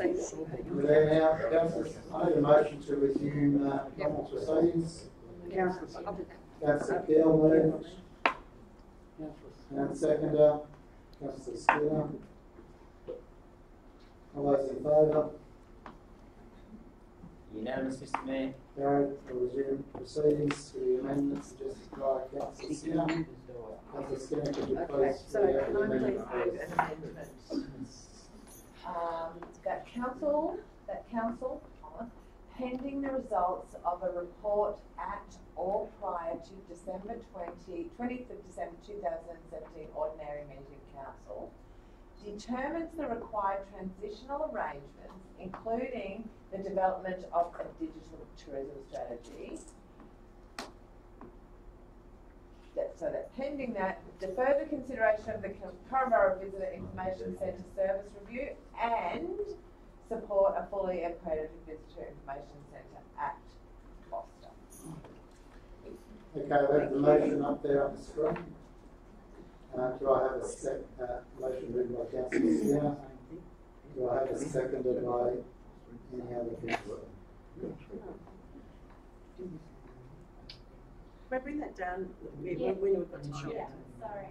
Now, councillors, I need a motion to resume normal proceedings. Councillor Gill moved. And seconder, Councillor Skinner. All those in favour? Unanimous, Mr. Mayor. Carried. We'll resume proceedings to the amendments suggested by Councillor Skinner. Councillor Skinner, could you please read out the amendment, please? That council, pending the results of a report at or prior to December 20th of December 2017 ordinary meeting of council, determines the required transitional arrangements, including the development of a digital tourism strategy. So that pending that, defer the consideration of the Corroborra Visitor Information Centre service review and support a fully accredited Visitor Information Centre at Foster. Okay, we have the motion up there on the screen. Do I have a motion written by Councillor Skinner? Do I have a seconded by any other councillor? Can I bring that down when we've got to show it? Sorry.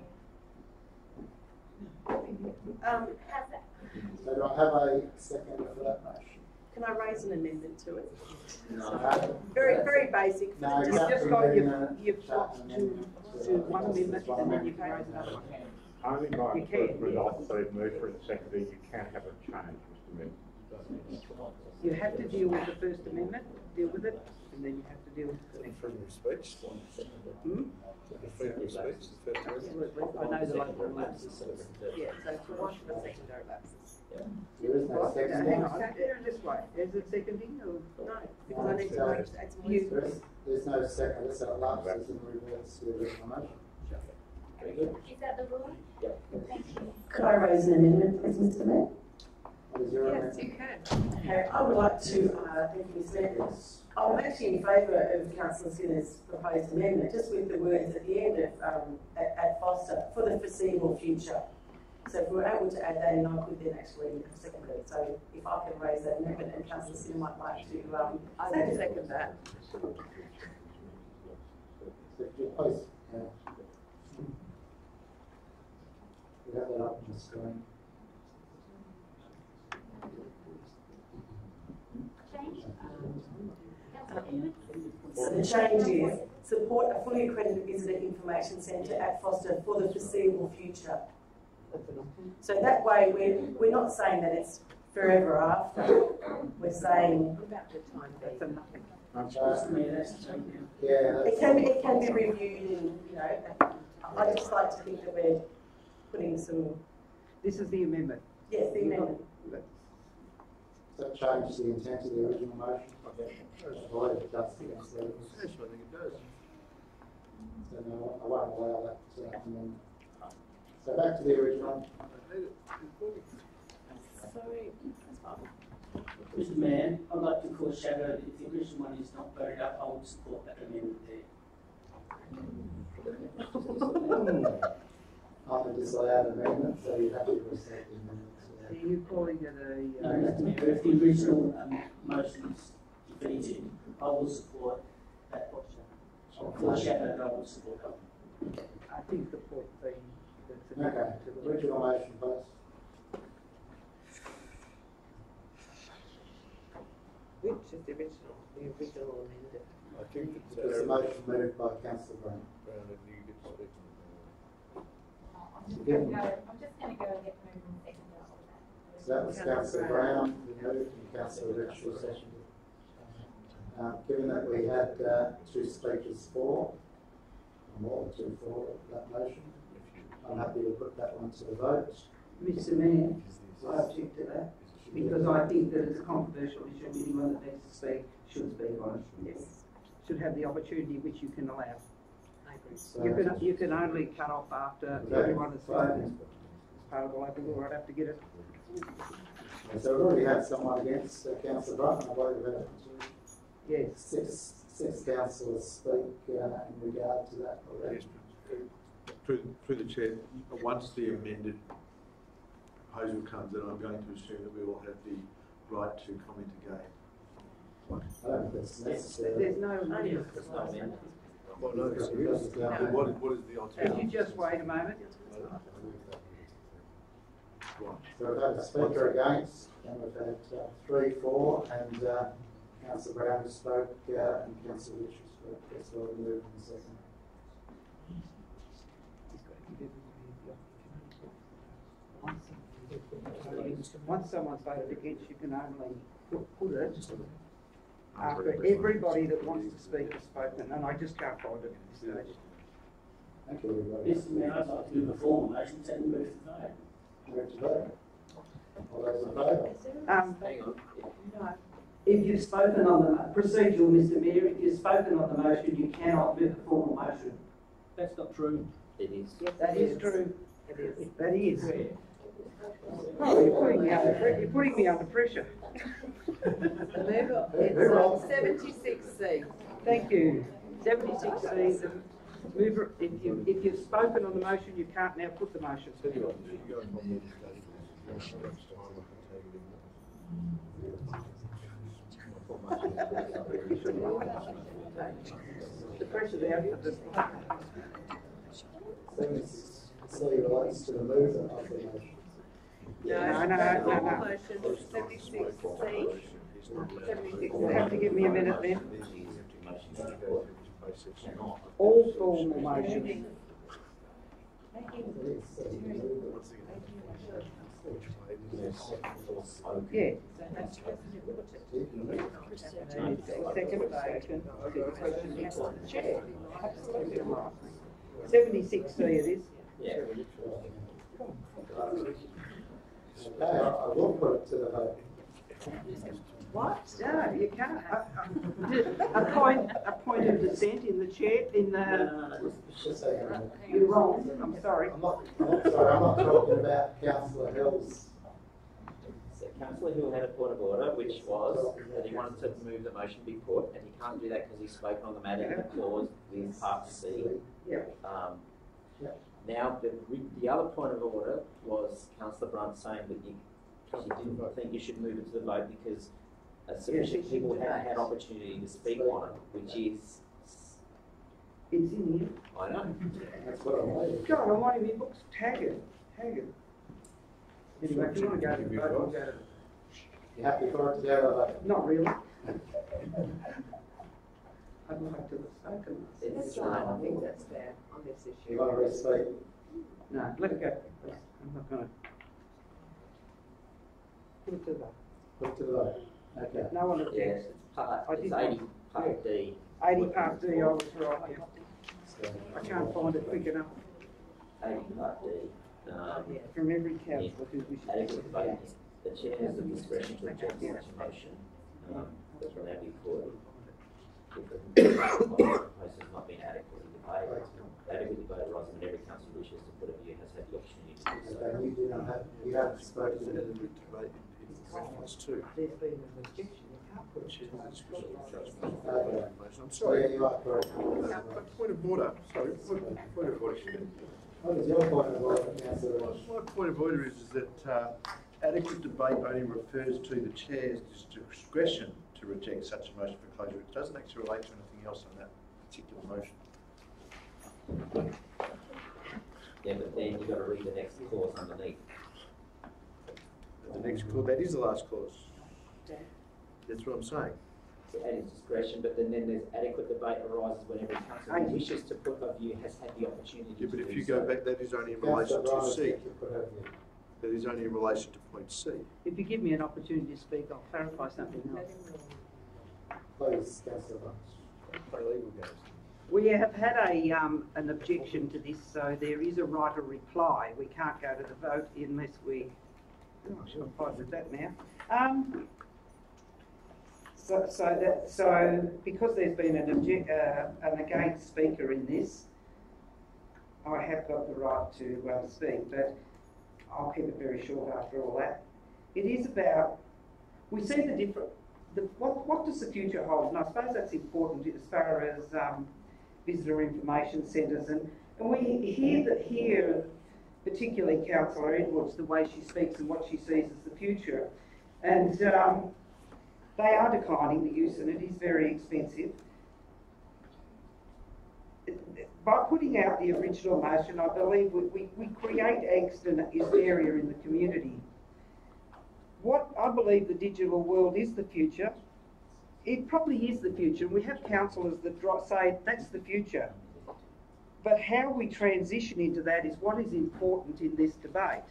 So do I have a seconder for that motion? Can I raise an amendment to it? No. Very basic. No, Just got you've got to one amendment and then you can raise another one. Only by the first result that they've moved for a seconder, you can have a change, Mr. Mayor. You have to deal with the First Amendment, deal with it, and then you have to deal with the next. Freedom of speech. The freedom of speech. Absolutely. I know the local lapses. Yeah, so for one for the secondary lapses. There is no seconding. Hang on, this way. Is it seconding or No, because I need to add some you? There's no second, so it lapses and reverts to the original motion. Is that the rule? Yep. Thank you. Could I raise an amendment, please, Mr. Mayor? What is your Yes, amendment? you can. I would like to, thank you, Mr. Mayor. I'm actually in favour of Councillor Skinner's proposed amendment, just with the words at the end of at Foster for the foreseeable future. So if we're able to add that in, I could then actually second it. So if I can raise that amendment, and Councillor Skinner might like to I will second that. So please. We have that up on the screen. Change? So the change is support a fully accredited visitor information centre at Foster for the foreseeable future. So that way we're not saying that it's forever after. We're saying About the time, that's a nothing. Yeah, it can be reviewed, and I just like to think that we're putting some. This is the amendment. Yes, the amendment. does that change the intent of the original motion? I believe it does. Yes, Yes, I think it does. So no, I won't allow that to happen. So back to the original. Sorry. Mr. Mayor, I'd like to foreshadow if the original one is not voted up, I would support that amendment there. I'm a disallowed amendment, so you have to restate the amendment. Are you calling it a... No, Mr. Mayor, if the original motion is defeated, I will support that foreshadow that I will support that. I think the point being... Okay, the original motion, please. Which is the original amended? I think it's It's a motion moved by Councillor Brown. and you get to speak. I'm just going to go and get moving and second that. So that was Councillor Brown who moved and Councillor Richard seconded. Given that we had two speakers for, or more than two for that motion, I'm happy to put that one to the vote. Mr. Mayor, I object to that because I think that it's a controversial issue. Anyone that needs to speak should speak on it. Yes. Should have the opportunity which you can allow. I agree. So, You can only cut off after everyone has spoken. It's part of the local law. I'd have to get it. so we've already had someone against Councillor Brown. I believe we've had Yes. six councillors speak in regard to that already. Yes, through the chair, once the amended proposal comes in, I'm going to assume that we all have the right to comment again. I don't think it's necessary. There's no, Well, no, Because it's the- what is the could alternative? you just wait a moment? Right. So we've had a speaker against, and we've had 3, 4, and Councillor Brown who spoke, and Councillor Rich who spoke. That's all moved in a second. Once someone's voted against, you can only put it after everybody that wants to speak has spoken, and I just can't find it at this stage. Thank you, everybody. Mr. Mayor, I'd like to do the formal motions and move to vote. Move to vote. All those in favour? Hang on. If you've spoken on the procedural, Mr. Mayor, if you've spoken on the motion, you cannot move the formal motion. That's not true. It is. That is true. That is. Where? Oh, you're putting me under pressure. Move on. Move on. It's 76C. Thank you. 76C, the mover, if you've spoken on the motion, you can't now put the motion. The pressure's out. 76C relates to the movement of the motion. No. Motion 76C. You'll have to give me a minute then. Cannot. All formal motions. Yeah. Second. Chair. Absolutely right. 76C it is. Yeah. Okay, I will put it to the vote. What? No, you can't. A point of dissent in the chair, in the, Just hang on a minute. you're wrong, I'm sorry. I'm not talking about Councillor Hill's. So Councillor Hill had a point of order, which was that he wanted to move the motion be put, and he can't do that because he's spoken on the matter in the clause with part C. Yeah. Now, the other point of order was Councillor Brunt saying that she didn't think you should move it to the vote because sufficient people haven't had opportunity to speak on it, which is, It's in here. I know. That's what I'm waiting. God, on one of your books, tag it. Anyway, if you want to go to the vote, we'll go to. You happy for it to go to the vote? Not really. I'd like to have spoken. That's fine, I think that's fair on this issue. You want to re-speak? No, let it go. I'm not going to. Put it to the vote. Put it to the vote. Okay. No one Yes, objects. it's 80 part D. 80 part D, I was right. Yeah. I can't find it quick enough 80 part D. from every councillor who wishes to Adequate speak. debate. The chair has the discretion to reject such a motion. That will now be put. If the proposal has not been adequately debated, adequately debated arises when every council wishes to put a view has had the opportunity to do so. Okay, you do not have, you haven't spoken to There's the a debate in reference to. There's been an objection, you can't put it to the Okay. I'm Oh, sorry. yeah, you are correct. Point of order, sorry, point of order. What is your point of order, Councillor Rush? My point of order is that adequate debate only refers to the chair's discretion to reject such a motion for closure. It doesn't actually relate to anything else on that particular motion. Yeah, but then you've got to read the next clause underneath. The next clause, that is the last clause. That's what I'm saying. So at his discretion, but then there's adequate debate arises when every council who wishes to put a view has had the opportunity Yeah, to but do if you so. go back, that is only in relation Councillor to Ryan, C. you put her view. That is only in relation to point C. If you give me an opportunity to speak, I'll clarify something else. Please, Councillor Rush. Play legal games. We have had an objection to this, so there is a right of reply. We can't go to the vote unless we. Oh, I should have fight with that now. So because there's been an against speaker in this, I have got the right to speak, but I'll keep it very short after all that. It is about, we see what does the future hold? And I suppose that's important as far as visitor information centres, and we hear particularly Councillor Edwards, the way she speaks and what she sees as the future, and they are declining the use, and it is very expensive. By putting out the original motion, I believe we create angst and hysteria in the community. What I believe the digital world is the future. It probably is the future, and we have councillors that say that's the future. But how we transition into that is what is important in this debate.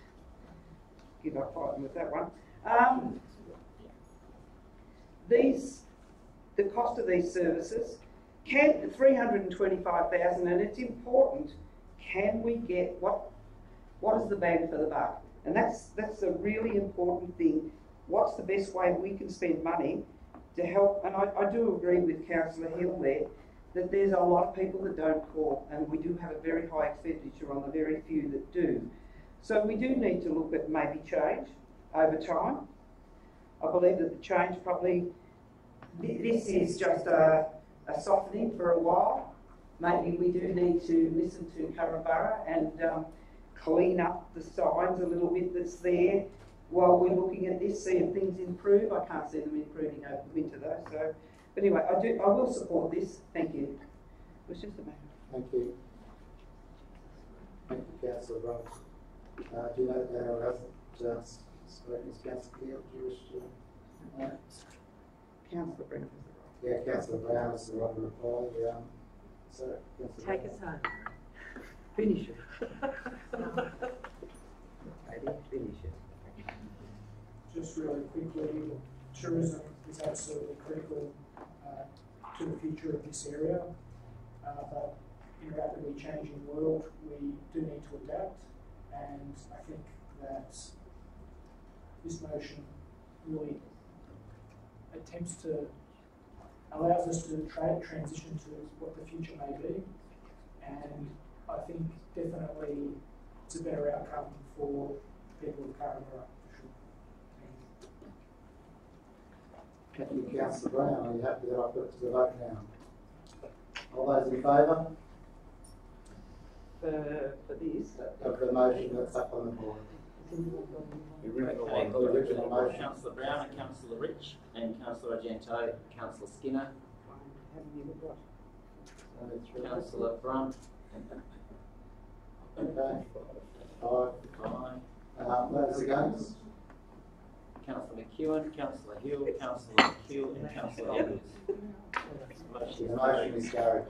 Give up fighting with that one. The cost of these services, 325,000, and it's important. Can we get what is the bang for the buck? And that's a really important thing. What's the best way we can spend money to help? And I do agree with Councillor Hill there that there's a lot of people that don't call, and we do have a very high expenditure on the very few that do. So we do need to look at maybe change over time. I believe that the change probably, this is just a softening for a while. Maybe we do need to listen to Carabara and clean up the signs a little bit that's there while we're looking at this, see if things improve. I can't see them improving over the winter though. So, but anyway, I will support this. Thank you. It was just a matter. Thank you. Thank you, Councillor Brown. Do you know anyone else? Councillor Hill, do you wish to? Councillor Brown. Yeah, Councillor Brown is the right reply. So, Take us home. Finish it. Finish it. Just really quickly, tourism is absolutely critical to the future of this area, but in a rapidly changing world, we do need to adapt, and I think that this motion really allows us to transition to what the future may be, and I think definitely it's a better outcome for people of Carramara, for sure. Thank you, Councillor Brown. Are you happy that I put it to the vote now? All those in favour? For this? Of the motion that's up on the board. Okay, The original motion. Councillor Brown and Councillor Rich and Councillor Argento, Councillor Skinner, Councillor Brunt. Okay. Aye. Those against? Councillor McEwen, Councillor Hill, Councillor Hill and Councillor Edwards. The motion is carried.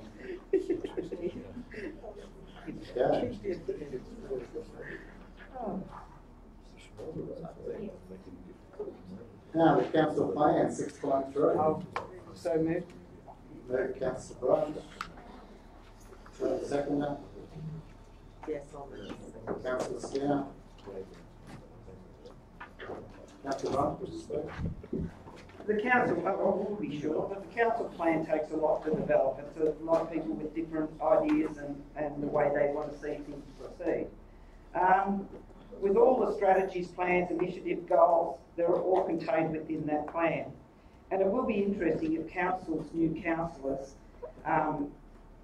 Okay. Now the council plan 6.3. So moved. Move Councillor Brunt. Seconder. Yes, I'll move. Councillor Skinner. Councillor Brunt, would you speak? The council, I will be short, but the council plan takes a lot to develop. It's a lot of people with different ideas and the way they want to see things proceed. With all the strategies, plans, initiative, goals, they're all contained within that plan. And it will be interesting if councils, new councillors,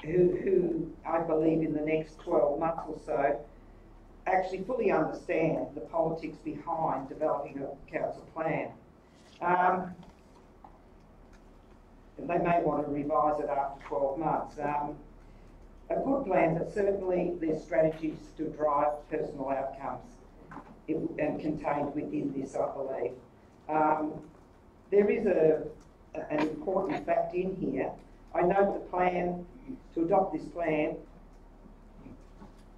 who I believe in the next 12 months or so, actually fully understand the politics behind developing a council plan. They may want to revise it after 12 months. A good plan, but certainly there's strategies to drive personal outcomes and contained within this, I believe. There is an important fact in here. I note the plan, to adopt this plan,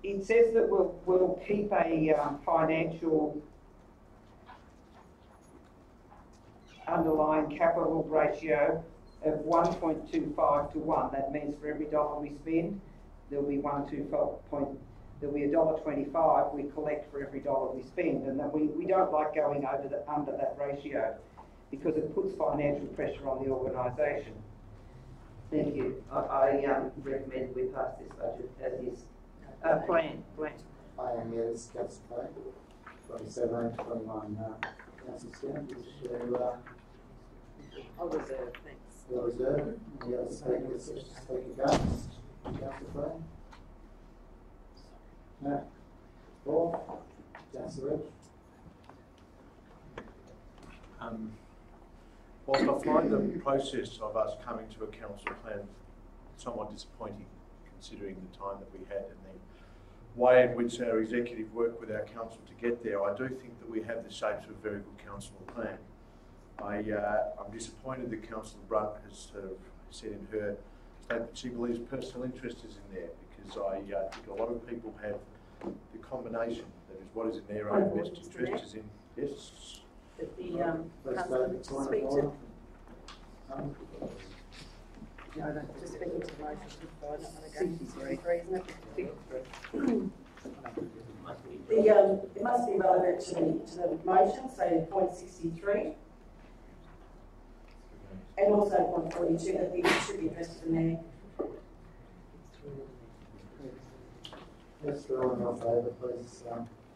it says that we'll keep a financial underlying capital ratio of 1.25 to 1. That means for every dollar we spend, there'll be there'll be $1.25 we collect for every dollar we spend, and that we don't like going under that ratio because it puts financial pressure on the organisation. Thank you. I recommend we pass this budget as is. Plan. Plan, yes, Councillor Plan. 2017 to 21. Councillor Skinner, wish to I'll reserve, thanks. You'll reserve. Any other speakers wish to speak against council plan? No. For? Councillor Rich? Whilst I find the process of us coming to a council plan somewhat disappointing, considering the time that we had and the way in which our executive worked with our council to get there, I do think that we have the shapes of a very good council plan. I'm disappointed that Councillor Brunt has said in her statement she believes personal interest is in there, because I think a lot of people have the combination, that is what is in their own best interest is in, yes. That the, Let's councillor go to point speak of to. order. Just speaking to the motion, I don't want to go 63, isn't it? It must be relevant to the motion, so point 63. And also point 42, that it should be addressed to the mayor. Yes, for all in your favour, please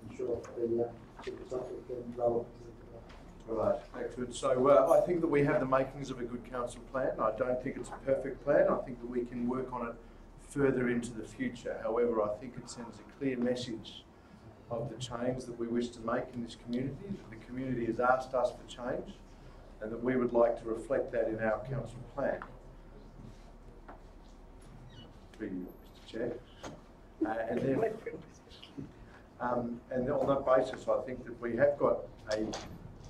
ensure the topic and relevant to the debate. Right, excellent. So I think that we have the makings of a good council plan. I don't think it's a perfect plan. I think that we can work on it further into the future. However, I think it sends a clear message of the change that we wish to make in this community. The community has asked us for change, and that we would like to reflect that in our council plan. Through you, Mr. Chair. And on that basis, I think that we have got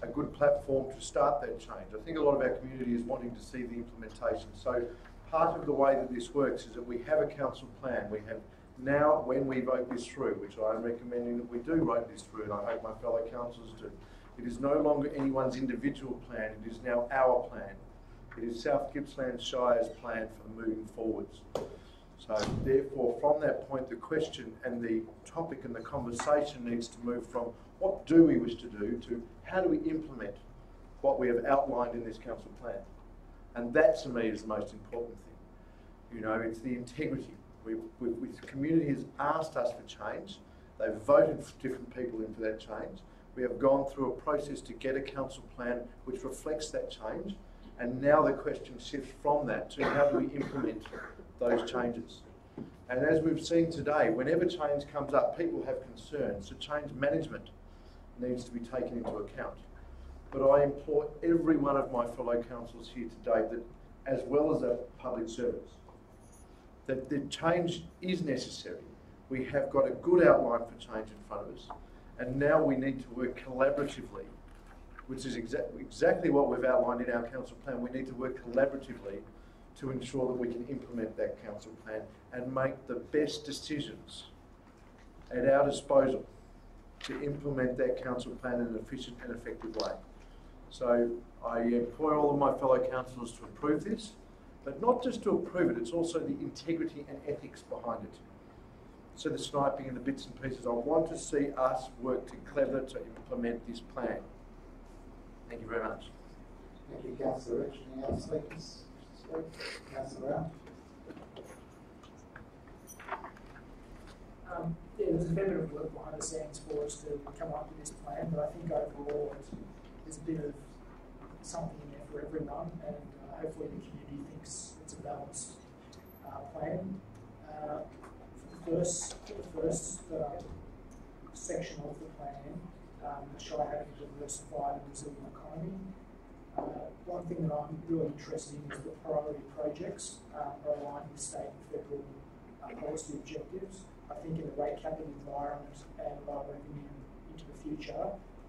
a good platform to start that change. I think a lot of our community is wanting to see the implementation. So part of the way that this works is that we have a council plan. We have now, when we vote this through, which I am recommending that we do vote this through, and I hope my fellow councillors do, it is no longer anyone's individual plan, it is now our plan. It is South Gippsland Shire's plan for moving forwards. So therefore, from that point, the question and the topic and the conversation needs to move from what do we wish to do to how do we implement what we have outlined in this council plan. And that to me is the most important thing. You know, it's the integrity. The community has asked us for change. They've voted for different people in for that change. We have gone through a process to get a council plan which reflects that change. And now the question shifts from that to how do we implement those changes. And as we've seen today, whenever change comes up, people have concerns. So change management needs to be taken into account. But I implore every one of my fellow councillors here today that, as well as a public service, that the change is necessary. We have got a good outline for change in front of us, and now we need to work collaboratively, which is exactly what we've outlined in our council plan. We need to work collaboratively to ensure that we can implement that council plan and make the best decisions at our disposal to implement that council plan in an efficient and effective way. So I implore all of my fellow councillors to approve this, but not just to approve it, it's also the integrity and ethics behind it. So the sniping and the bits and pieces, I want to see us work together to implement this plan. Thank you very much. Thank you, Councillor Rich. Any other speakers? Councillor Brown? Yeah, there's a fair bit of work behind the scenes for us to come up with this plan, but I think overall there's a bit of something in there for everyone, and hopefully the community thinks it's a balanced plan. For the first section of the plan, the Shire having a diversified and resilient economy. One thing that I'm really interested in is the priority projects are aligned with state and federal policy objectives. I think in a rate capital environment and low revenue into the future,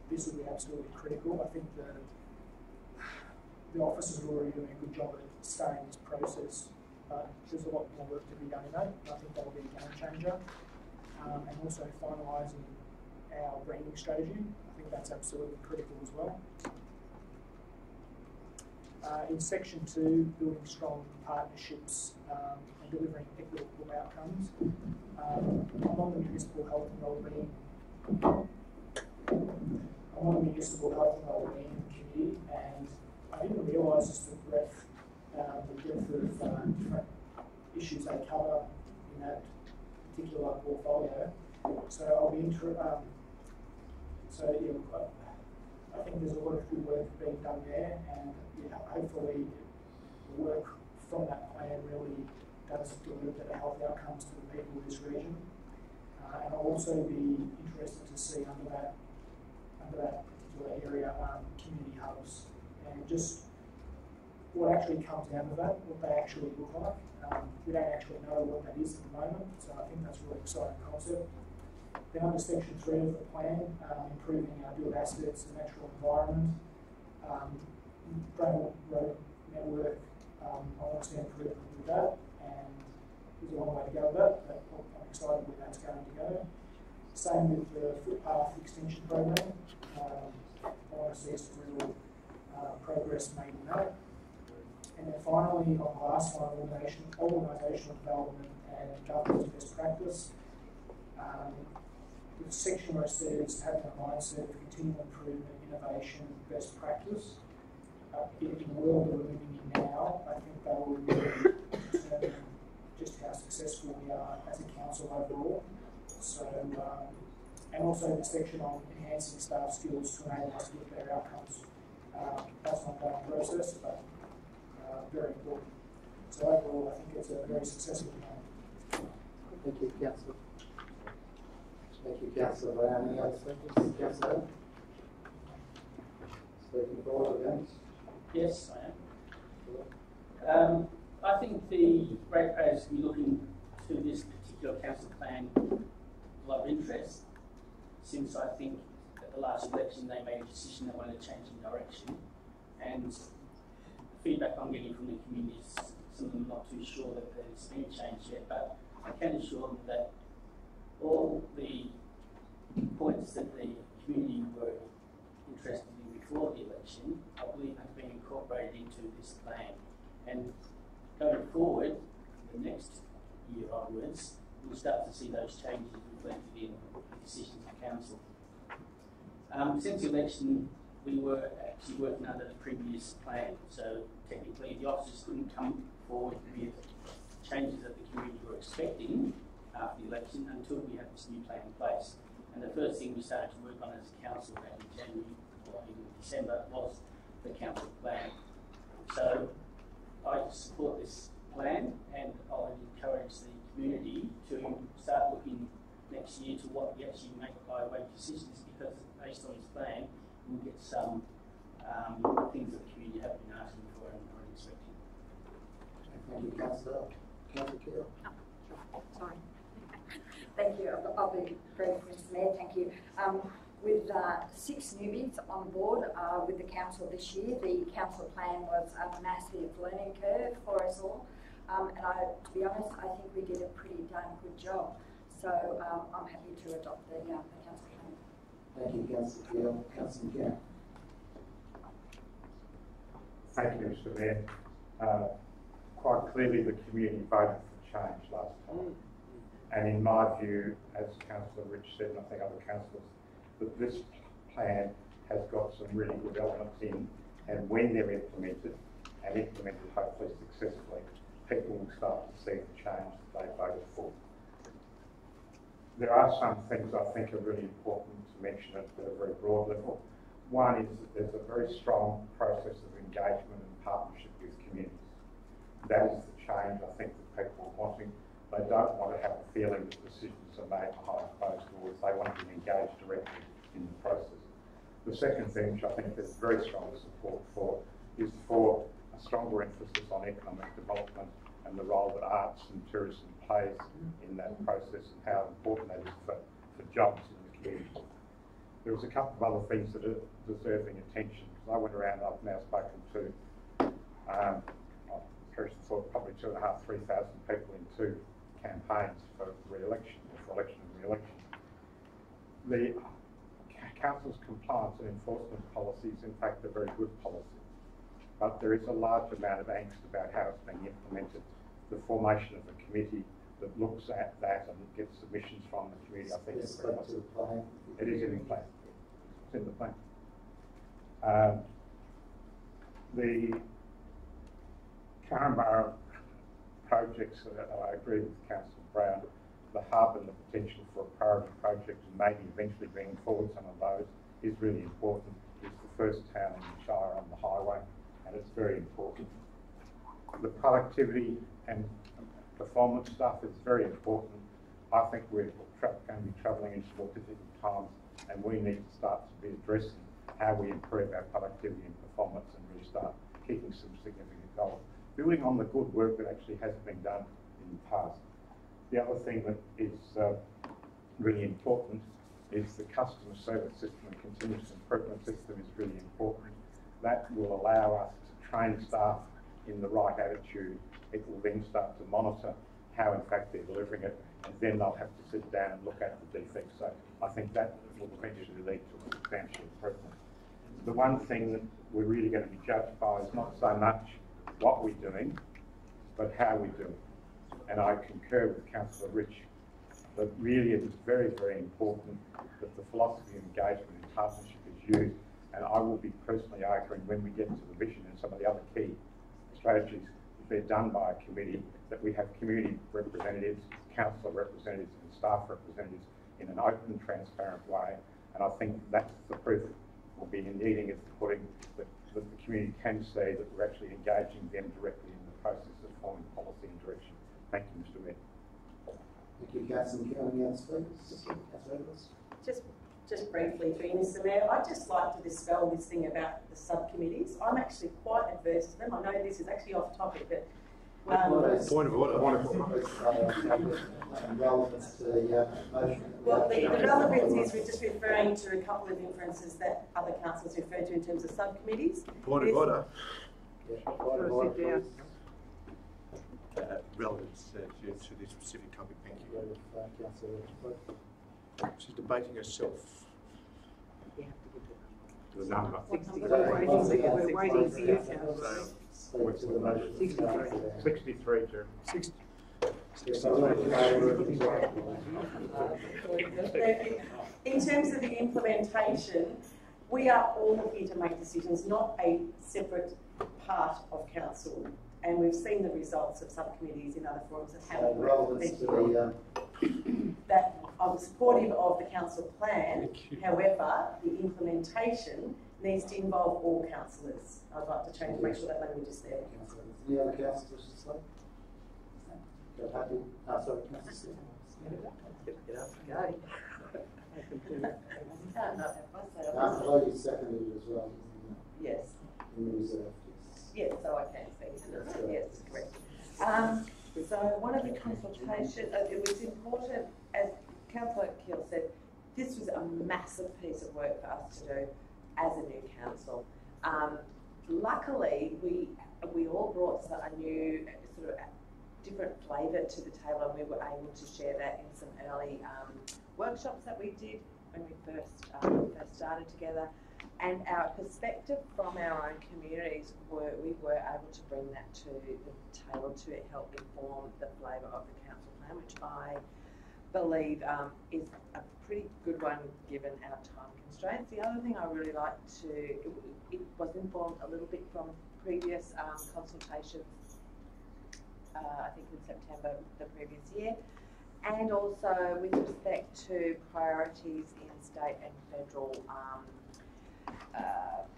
this will be absolutely critical. I think the officers are already doing a good job at starting this process, but there's a lot more work to be done in that. I think that will be a game changer. And also finalising our branding strategy. I think that's absolutely critical as well. In section 2, building strong partnerships and delivering equitable outcomes. I'm on the municipal health and wellbeing. I'm on the municipal health and wellbeing committee, and I didn't realise just the breadth, the depth of different issues they cover in that particular portfolio. So I'll be I I think there's a lot of good work being done there, and hopefully the work from that plan really does deliver better health outcomes to the people of this region. And I'll also be interested to see under that particular area community hubs, and just what actually comes out of that, what they actually look like. We don't actually know what that is at the moment, so I think that's a really exciting concept. Then under section 3 of the plan, improving our built assets and natural environment, gravel road network, I want to see improvement with that, and there's a long way to go with that, but I'm excited where that's going to go. Same with the footpath extension program. I want to see some real progress made in that. And then finally, on the last one, organisational development and governance best practice. With a section where it says having a mindset of continual improvement, innovation, best practice. In the world that we're living in now, I think that will really determine just how successful we are as a council overall. So, and also the section on enhancing staff skills to enable us to get better outcomes. That's an ongoing process, but very important. So overall, I think it's a very successful plan. Thank you, Councillor. Thank you, Councillor Brown. Any other speakers? Councillor? Speaking for or against? Yes, I am. I think the ratepayers will be looking to this particular council plan with a lot of interest, since I think at the last election they made a decision they wanted to change in direction, and feedback I'm getting from the community is some of them are not too sure that there's been a change yet, but I can assure them that all the points that the community were interested in before the election, I believe have been incorporated into this plan. And going forward, the next year onwards, we'll start to see those changes reflected in the decisions of council. Since the election, we were actually working under the previous plan, so technically the officers couldn't come forward with changes that the community were expecting after the election until we had this new plan in place. And the first thing we started to work on as a council back in January or in December was the council plan. So I support this plan, and I would encourage the community to start looking next year to what we actually make by way of decisions, because based on this plan, we'll get some things that the community have been asking for and are expecting. Thank you, Councillor. Councillor Keogh. Sorry. Thank you. I'll be brief, Mr. Mayor. Thank you. With 6 newbies on board with the council this year, the council plan was a massive learning curve for us all. And to be honest, I think we did a pretty darn good job. So I'm happy to adopt the council plan. Thank you, Councillor Keogh. Councillor Kemp. Thank you, Mr. Mayor. Quite clearly the community voted for change last time. And in my view, as Councillor Rich said, and I think other councillors, that this plan has got some really good elements in, and when they're implemented, and implemented hopefully successfully, people will start to see the change that they voted for. There are some things I think are really important to mention at a very broad level. One is that there's a very strong process of engagement and partnership with communities. That is the change I think that people are wanting. They don't want to have a feeling that decisions are made behind closed doors. They want to be engaged directly in the process. The second thing, which I think there's very strong support for, is for a stronger emphasis on economic development and the role that arts and tourism plays in that process, and how important that is for jobs in the community. There was a couple of other things that are deserving attention, because I went around, I've now spoken to probably 2,500 to 3,000 people in 2 campaigns for re-election, or for election and re-election. The council's compliance and enforcement policies, in fact, are very good policies, but there is a large amount of angst about how it's being implemented. The formation of a committee that looks at that and gets submissions from the community, I think is very much. It is in the plan. It's in the plan. The Caringbah projects, I agree with Councillor Brown, the hub and the potential for a priority project and maybe eventually bringing forward some of those is really important. It's the first town in the Shire on the highway, and it's very important. The productivity and performance stuff is very important. I think we're going to be travelling into more difficult times, and we need to start to be addressing how we improve our productivity and performance and really start kicking some significant goals, building on the good work that actually has been done in the past. The other thing that is really important is the customer service system and continuous improvement system is really important. That will allow us to train staff in the right attitude. It will then start to monitor how in fact they're delivering it, and then they'll have to sit down and look at the defects. So I think that will eventually lead to a substantial improvement. The one thing that we're really going to be judged by is not so much what we're doing, but how we do it. And I concur with Councillor Rich that really it is very, very important that the philosophy of engagement and partnership is used. And I will be personally arguing when we get to the vision and some of the other key strategies, if they're done by a committee, that we have community representatives, council representatives and staff representatives in an open, transparent way. And I think that's the proof will be in eating is the pudding, that the community can say that we're actually engaging them directly in the process of forming policy and direction. Thank you, Mr. Mayor. Thank you, Councillor Kelly. Councillor Edwards. Just briefly, through you, Mr. Mayor, I'd just like to dispel this thing about the subcommittees. I'm actually quite adverse to them. I know this is actually off topic, but point of order. Relevance to the motion. Well, the relevance is we're just referring to a couple of inferences that other councils referred to in terms of subcommittees. Point of order. Point of order, please. Relevance to this specific topic. Thank you. Councillor. She's debating herself. The number. We're waiting for you, What's the motion? 63, Chair. 60. In terms of the implementation, we are all here to make decisions, not a separate part of council. And we've seen the results of subcommittees in other forums that haven't worked. That I'm supportive of the council plan. However, the implementation needs to involve all councillors. I'd like to change, make sure that language is there. Any other councillors to say? Go happy. Sorry, Councillor. Councillor, you seconded it as well. Yes. In the reserve. Yes, so I can speak. Yes, correct. So one of the consultation, it was important, as Councillor Keel said, this was a massive piece of work for us to do as a new council. Luckily, we all brought a new sort of different flavour to the table, and we were able to share that in some early workshops that we did when we first started together. And our perspective from our own communities we were able to bring that to the table to help inform the flavour of the council plan, which I believe is a pretty good one given our time constraints. The other thing I really like it was informed a little bit from previous consultations, I think in September the previous year, and also with respect to priorities in state and federal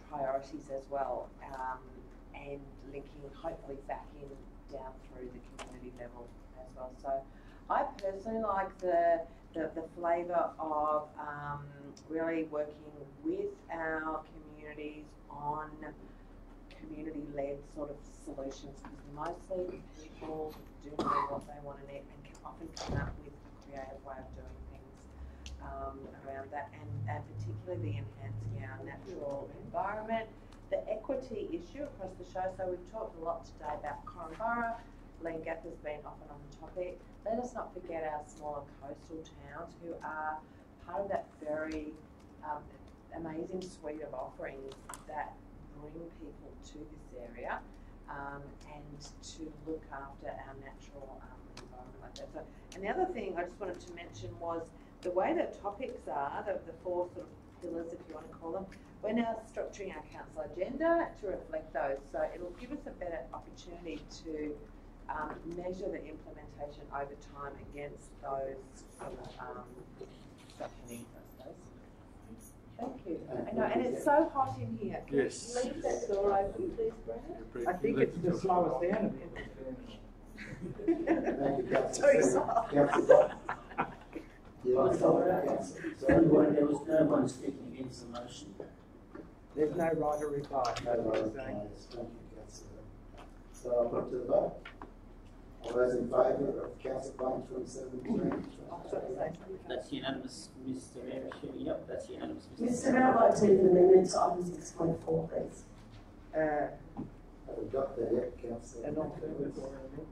priorities as well, and linking hopefully back in down through the community level as well. So I personally like the flavour of really working with our communities on community-led sort of solutions, because mostly people do know what they want and can often come up with a creative way of doing things around that, and particularly the enhancing our natural environment, the equity issue across the show. So we've talked a lot today about Korumburra. Leen Gap has been often on the topic. Let us not forget our smaller coastal towns who are part of that very amazing suite of offerings that bring people to this area and to look after our natural environment like that. So, and the other thing I just wanted to mention was the way the topics are, the four sort of pillars, if you want to call them, we're now structuring our council agenda to reflect those. So it'll give us a better opportunity to measure the implementation over time against those subcommittees, I suppose. Thank you. I know, and it's so hot in here. Can you leave that door open, please, Brad? I think it's to slow us down a bit. Thank you, Sorry, Councillor. Councillor. You want to start, Councillor? There was no one speaking against the motion. There's no right or reply. No, no, no, thank you, Councillor. So I'll put to the vote. All those in favour of Council Plan 2017? That's unanimous, Mr. Mayor. Yep, that's unanimous. Mr. Mayor, I'd like to move an amendment to item 6.4, please. Have we got there yet, Councillor? And on further for an amendment.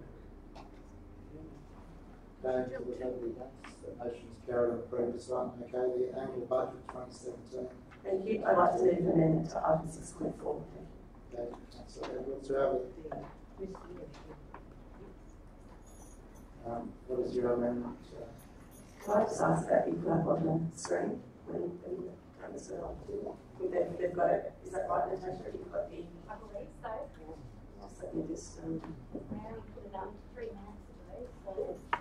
Going to the nobody against, the motion's carried and approved this one. Okay, the annual budget 2017. Thank you. I'd like to move an amendment to item 6.4. Okay, Councillor Edwards, who have it? What is your amendment? Can I just ask that you put up on the screen when you transfer on to they've got it? Is that right, Natasha? You've got the. I believe so. Just let me just. We only put it up 3 minutes ago, so.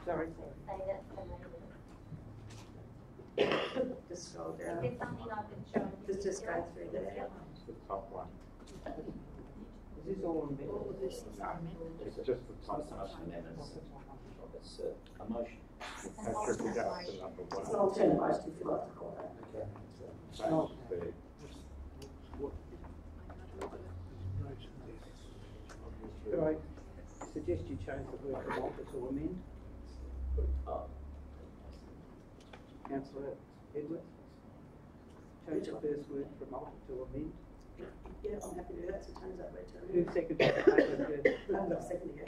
Sorry. Say that's the name. Just scroll down. There's something I've been showing you. Just go through there. It's the top one. Is this all amendment? No, it's just the top not so much an amendment, it's a motion. That should be down to number It's an one. alternate motion if you like to call that. Okay. Change the, Could I suggest you change the word from alter to amend? Oh, Councillor Edwards? Change the first word from alter to amend? Yeah, I'm happy to do that. So change that word to Who seconded that? I'm not seconding it.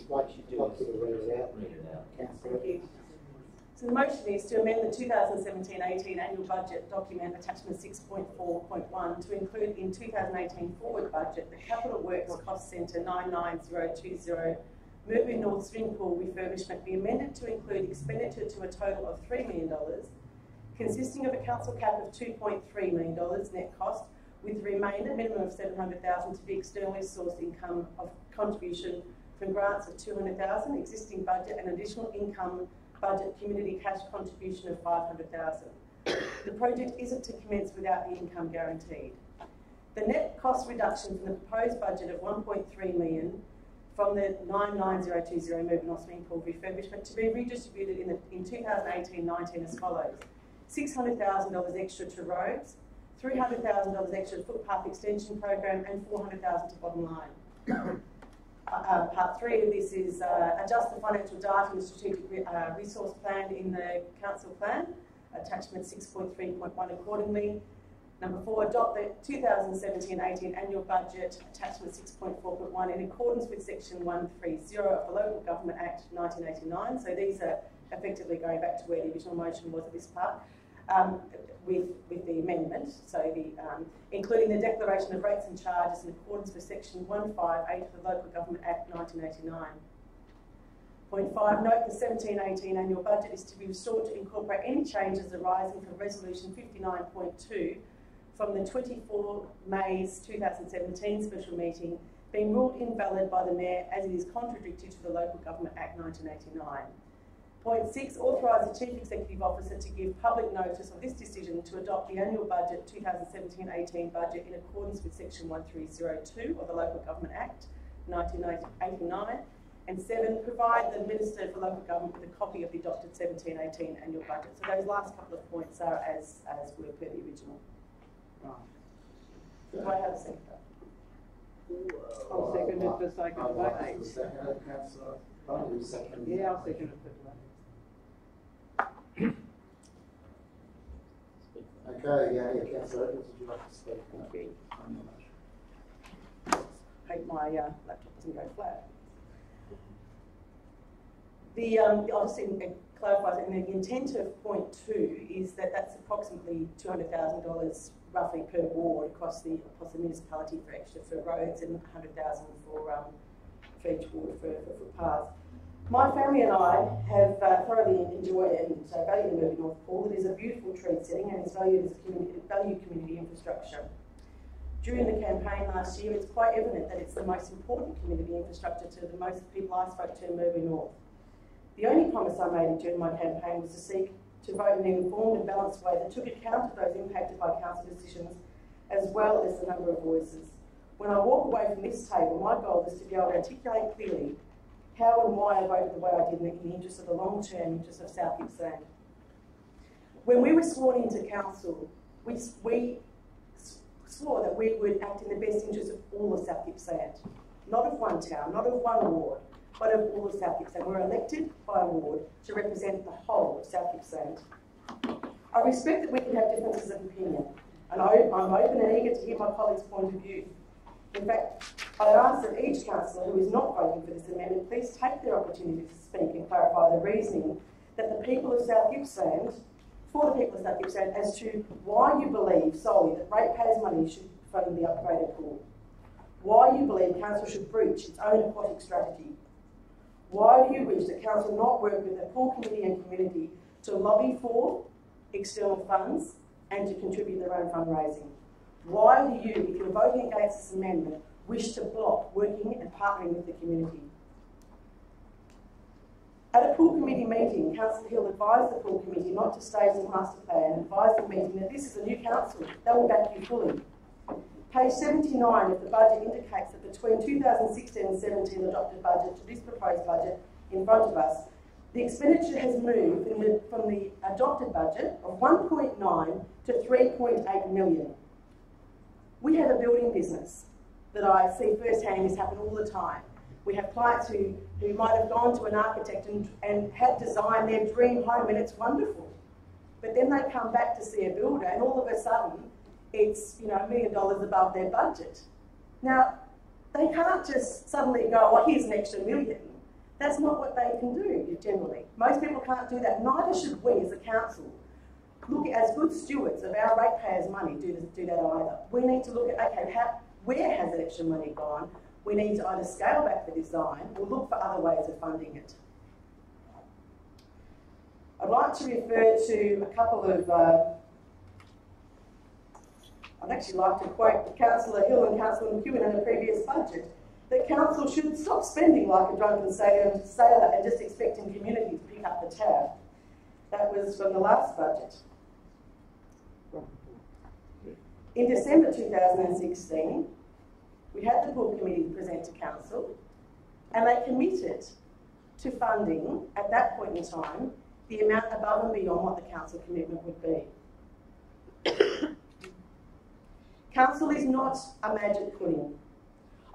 What you do is read it out. read it out. Councillor. Thank you. So the motion is to amend the 2017-18 annual budget document attachment 6.4.1 to include in 2018 forward budget the Capital Works Cost Centre 99020 Murwillumbah North Swimming Pool refurbishment be amended to include expenditure to a total of $3 million, consisting of a council cap of $2.3 million net cost, with the remainder minimum of $700,000 to be externally sourced income of contribution from grants of $200,000, existing budget and additional income budget community cash contribution of $500,000. The project isn't to commence without the income guaranteed. The net cost reduction from the proposed budget of $1.3 million from the 99020 Murwillumbah North Swimming Pool refurbishment to be redistributed in 2018-19 as follows: $600,000 extra to roads, $300,000 extra to footpath extension program, and $400,000 to bottom line. Part 3 of this is adjust the financial data and strategic resource plan in the council plan, attachment 6.3.1 accordingly. Number 4, adopt the 2017-18 annual budget, attachment 6.4.1 in accordance with section 130 of the Local Government Act 1989. So these are effectively going back to where the original motion was at this part. With the amendment, so the including the declaration of rates and charges in accordance with section 158 of the Local Government Act 1989. Point 5, note the 17-18 annual budget is to be restored to incorporate any changes arising from resolution 59.2 from the 24 May 2017 special meeting being ruled invalid by the Mayor as it is contradictory to the Local Government Act 1989. Point 6, authorise the Chief Executive Officer to give public notice of this decision to adopt the annual budget 2017-18 budget in accordance with section 1302 of the Local Government Act 1989. And 7, provide the Minister for Local Government with a copy of the adopted 17-18 annual budget. So those last couple of points are as were per the original. Right. Do I have a second? I'll second it for sake of vote. Second, Councillor. Yeah, I'll second it for debate. Okay, yeah, Councillor Edwards, would you like to speak on the motion? Hope my laptop doesn't go flat. I'll just clarify that the intent of point 2 is that that's approximately $200,000 roughly per ward across the municipality for extra for roads and $100,000 for each ward for footpaths. My family and I have thoroughly enjoyed and value the Murwillumbah North Pool. It is a beautiful tree setting and is valued as a valued community infrastructure. During the campaign last year, it's quite evident that it's the most important community infrastructure to the most people I spoke to in Murwillumbah North. The only promise I made during my campaign was to seek to vote in an informed and balanced way that took account of those impacted by council decisions, as well as the number of voices. When I walk away from this table, my goal is to be able to articulate clearly how and why I voted the way I did in the interest of the long-term interest of South Gippsland. When we were sworn into council, we swore that we would act in the best interest of all of South Gippsland, not of one town, not of one ward, but of all of South Gippsland. We're elected by a ward to represent the whole of South Gippsland. I respect that we can have differences of opinion, and I'm open and eager to hear my colleagues' point of view. In fact, I ask that each councillor who is not voting for this amendment please take their opportunity to speak and clarify the reasoning that the people of South Gippsland, for the people of South Gippsland, as to why you believe solely that ratepayers' money should fund the upgraded pool. Why you believe council should breach its own aquatic strategy. Why do you wish that council not work with the pool committee and community to lobby for external funds and to contribute their own fundraising? Why do you, if you're voting against this amendment, wish to block working and partnering with the community? At a pool committee meeting, Councillor Hill advised the pool committee not to stage the master plan and advised the meeting that this is a new council, they will back you fully. Page 79 of the budget indicates that between 2016 and 17 adopted budget to this proposed budget in front of us, the expenditure has moved from the adopted budget of 1.9 to 3.8 million. We have a building business that I see firsthand this happen all the time. We have clients who might have gone to an architect and had designed their dream home, and it's wonderful. But then they come back to see a builder and all of a sudden it's $1 million above their budget. Now, they can't just suddenly go, well, here's an extra $1 million. That's not what they can do generally. Most people can't do that. Neither should we as a council. Look, as good stewards of our ratepayers' money, do that either. We need to look at, okay, where has that extra money gone? We need to either scale back the design or look for other ways of funding it. I'd like to refer to a couple of, I'd actually like to quote Councillor Hill and Councillor McEwen in a previous budget, that council should stop spending like a drunken sailor and just expecting community to pick up the tab. That was from the last budget. In December 2016, we had the pool committee present to council, and they committed to funding, at that point in time, the amount above and beyond what the council commitment would be. Council is not a magic pudding.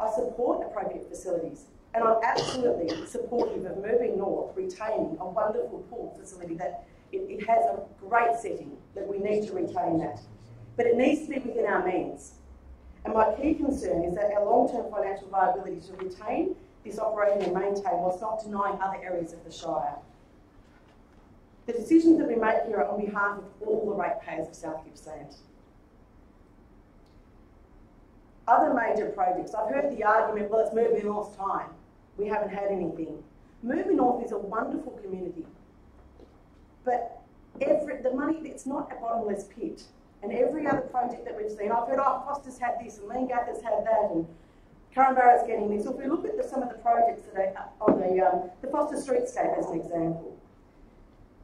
I support appropriate facilities, and I'm absolutely supportive of moving north, retaining a wonderful pool facility that it has a great setting, that we need to retain that. But it needs to be within our means. And my key concern is that our long-term financial viability to retain this operating and maintain whilst not denying other areas of the Shire. The decisions that we make here are on behalf of all the ratepayers of South Gippsland. Other major projects, I've heard the argument, well, it's Moving North's time. We haven't had anything. Moving North is a wonderful community, but the money, it's not a bottomless pit. And every other project that we've seen, I've heard, oh, Foster's had this, and Leongatha's had that, and Carrambarra's getting this. So if we look at some of the projects that are on the Foster Streetscape as an example,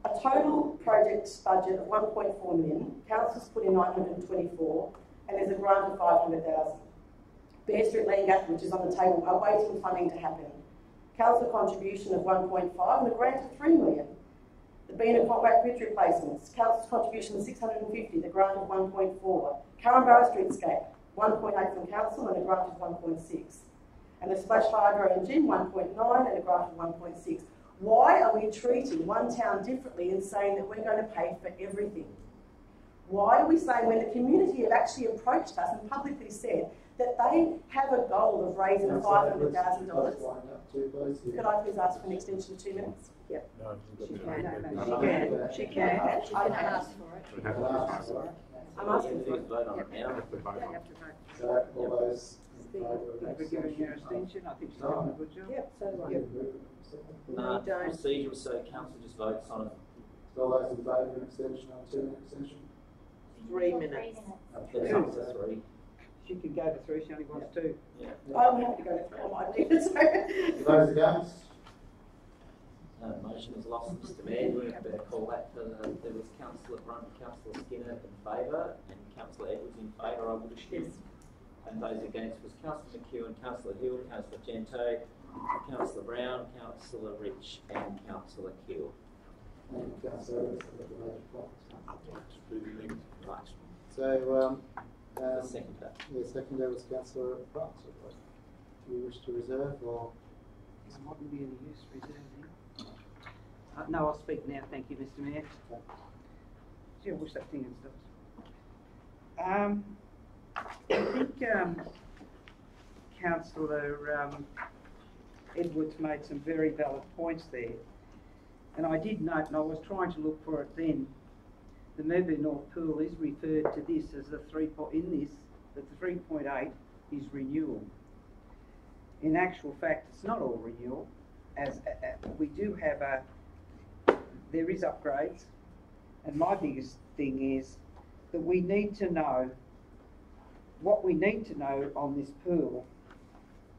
a total project budget of 1.4 million, council's put in 924, and there's a grant of 500,000. Bear Street Leongatha, which is on the table, are waiting funding to happen. Council contribution of 1.5 and a grant of 3 million. The Beena Combat Bridge replacements, council's contribution of 650, the grant of 1.4. Carrambarra Streetscape, 1.8 from council and a grant of 1.6. And the Splash Hydro Engine, 1.9 and a grant of 1.6. Why are we treating one town differently and saying that we're going to pay for everything? Why are we saying, when the community have actually approached us and publicly said that they have a goal of raising $500,000? Could I please ask for an extension of 2 minutes? Yep. No, she can. She can ask for it. I'm asking for You it. vote on it now. They have to vote. So, all those in favour of We're that giving her extension? extension, I think she's doing a good job. Yep, so do I. Yeah, move it. Second. No, We don't. procedure, so council just votes on it. So all those in favour of an extension, on 2 minute extension? 3 3 minutes. minutes. That's up to 3. She can go to 3, she only wants 2. Yeah. I'm happy to go to 4, I might leave it. Those against? Motion was lost, Mr Mayor. We better call that for there was Councillor Brunt, Councillor Skinner in favour, and Councillor Edwards in favour, I would assume. And those against was Councillor McEwen, Councillor Hill, Councillor Gento, Councillor Brown, Councillor Rich, and Councillor Hill. And Councillor Evans, the major points. Right. So, The seconder. the seconder was Councillor Brunt. Do you wish to reserve or? There mightn't be any use reserving. No, I'll speak now, thank you, Mr Mayor. Gee, I wish that thing had stopped. I think Councillor Edwards made some very valid points there. And I did note, and I was trying to look for it then, the Melbourne North Pool is referred to this as the 3.8 is renewal. In actual fact, it's not all renewal, as we do have there is upgrades, and my biggest thing is that we need to know, what we need to know on this pool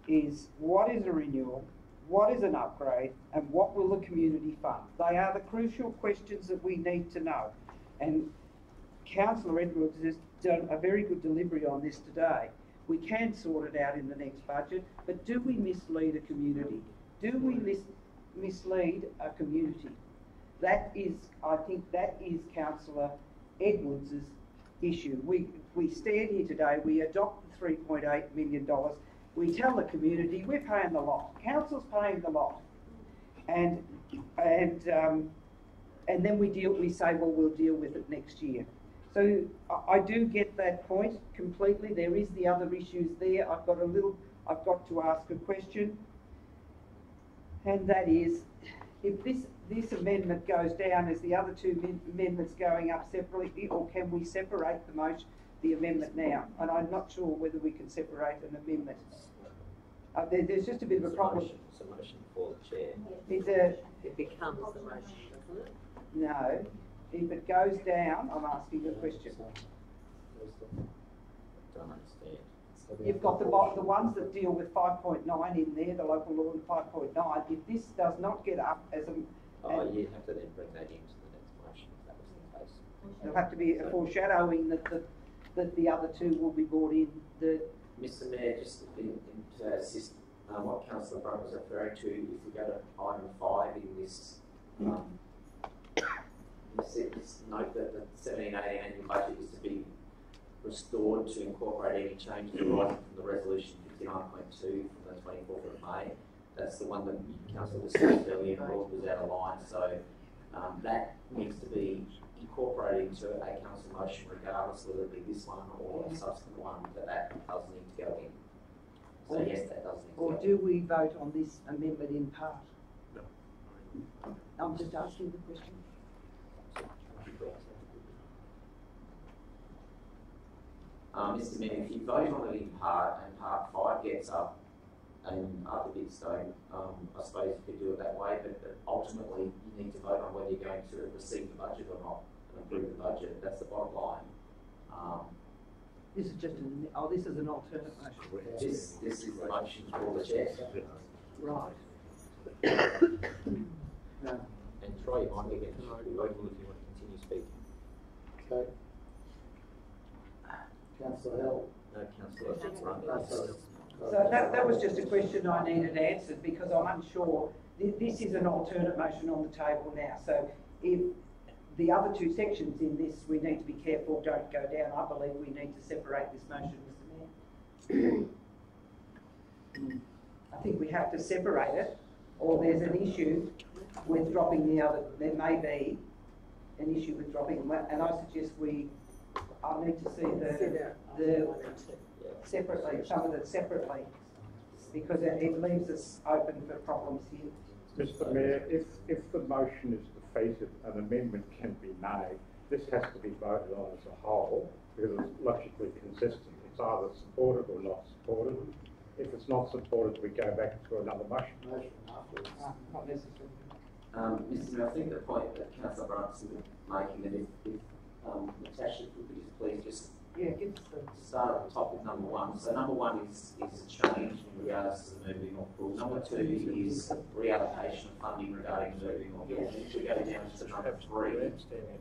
is what is a renewal, what is an upgrade, and what will the community fund? They are the crucial questions that we need to know. And Councillor Edwards has done a very good delivery on this today. We can sort it out in the next budget, but do we mislead a community? Do we mislead a community? That is, I think that is Councillor Edwards' issue. We stand here today, we adopt the $3.8 million, we tell the community we're paying the lot, council's paying the lot, and then we say, well, we'll deal with it next year. So I do get that point completely. There is the other issues there. I've got to ask a question, and that is, if this amendment goes down, is the other two amendments going up separately, or can we separate the amendment now? And I'm not sure whether we can separate an amendment. There's just a bit of a problem. It's a motion for the chair. It becomes the motion, doesn't it? No. If it goes down, I'm asking a question. Don't understand. You've got the ones that deal with 5.9 in there, the local law and 5.9. If this does not get up as a... You'd have to then bring that into the next motion if that was the case. There'll have to be a foreshadowing that the other two will be brought in. Mr Mayor, just to assist what Councillor Brunt was referring to, if we go to item 5 in this, note that the 17-18 annual budget is to be restored to incorporate any changes arising from the resolution 59.2 from the 24th of May. That's the one that Councillor discussed earlier and was out of line. So that needs to be incorporated into a council motion regardless whether it be this one or a subsequent one, that does need to go in. So yes, that does need to go in. Or do we vote on this amendment in part? No. I'm just asking the question. Mr Mayor, if you vote on it in part and part 5 gets up and other bits don't, I suppose you could do it that way, but ultimately you need to vote on whether you're going to receive the budget or not and approve the budget. That's the bottom line. This is just this is an alternate motion. This is the motion for the chair. Right. And Troy, you might be getting voting if you want to continue speaking. Okay. Councillor Hill. No, Councillor. So that was just a question I needed answered because I'm unsure. This is an alternate motion on the table now. So if the other two sections in this, we need to be careful don't go down. I believe we need to separate this motion, Mr Mayor. I think we have to separate it, or there's an issue with dropping the other. There may be an issue with dropping, and I suggest I need to see the separately, some of it separately, because it leaves us open for problems here. Mr Mayor, if the motion is defeated, an amendment can be made. This has to be voted on as a whole because it's logically consistent. It's either supported or not supported. If it's not supported, we go back to another motion. Not necessarily. Mr Mayor, I think the point that Councillor Brunt's making that if Natasha, could you please just Yeah, give us Start at the top with number one. So number one is a change in regards to the moving of pool. Number two is reallocation of funding regarding moving of pool. If we go down to number three.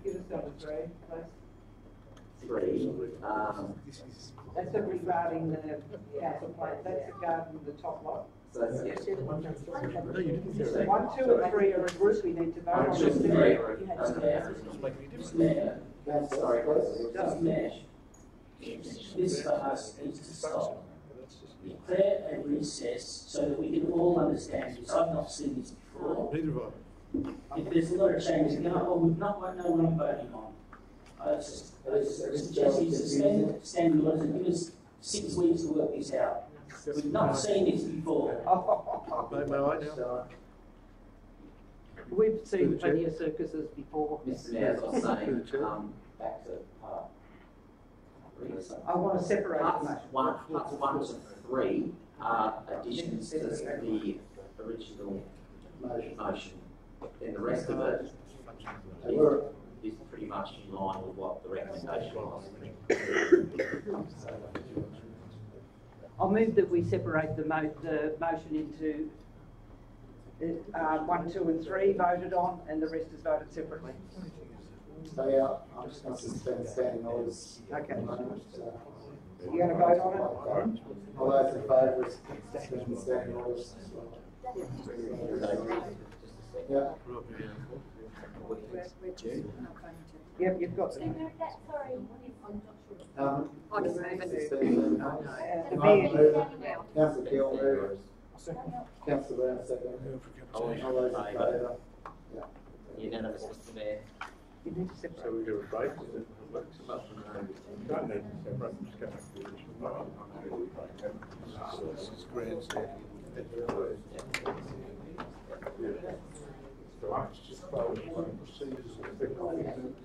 give us number three, please. That's a regarding the council plan, that's the garden, the top lot. So that's, yeah. One, two, and three are a group, we need to vote on. One, two, and three are sorry, Doesn't matter. This for us needs to stop. Declare a recess so that we can all understand this. I've not seen this before. Neither have If there's a lot of changes going on, we've not know what I'm voting on. I suggest you suspend standing orders and give us 6 weeks to work this out. We've not seen this before. May I now? We've seen plenty of circuses before. Mr. Mayor, as I was saying, back to part three. I want to separate Parts them. parts 1 to 3 are additions to the original motion. And the rest of it is pretty much in line with what the recommendation was. I'll move that we separate the motion into 1, 2 and 3 voted on and the rest is voted separately. So yeah, I'm just going to suspend standing orders. Okay. at the moment, You're going to vote on it? All those in favour of suspending standing orders? Yeah. Yep, you've got them. Suspend Councillor Gill moves. Councillor Brown second. All those in favour? Yeah. Unanimous, Mr. Mayor. You need to separate. So we do a break? Don't need to separate, just go back to the original motion. This is grandstanding. So I just follow the procedures of the common.